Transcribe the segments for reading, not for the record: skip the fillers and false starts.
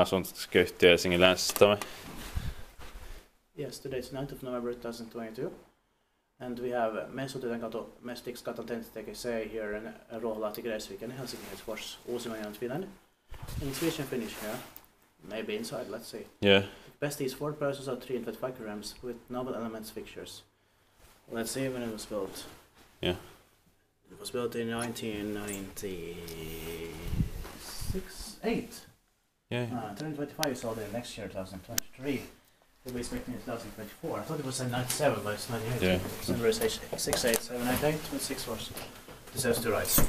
asuntoköyhtiö Helsingin Länsistame. Yes, today is 9th of November 2022, and we have Messitytönkatu, Messitytönkatu say here in Ruoholahti, Helsinki, Helsingfors, Uusimaa, Finland. In Swedish and Finnish here, maybe inside, let's see. Yeah. Best is 4 persons or 325 grams with novel elements fixtures. Let's see when it was built. Yeah. It was built in 1996, 8. Yeah. 2025 is all the next year, 2023. We'll be expecting it 2024. I thought it was in 97, but it's 98. Yeah. It's number is 68798 with 6 horse. This has 2 rides.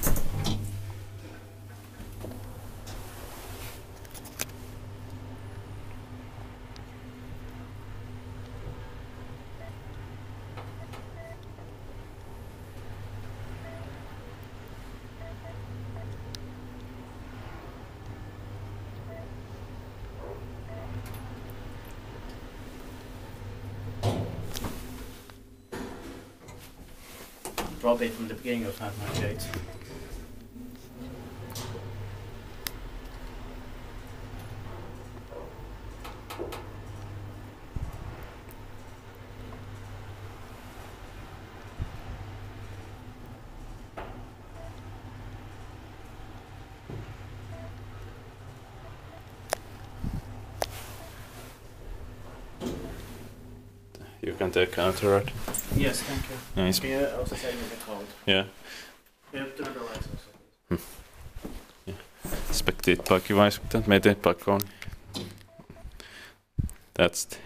Probably from the beginning of 1998. You can take counter road. Yes, thank you. Nice. Can you also say me the code? Yeah. You have to number lights also. Yeah. Spektiit pakki vai, mutta meitä ei pakko on. That's it.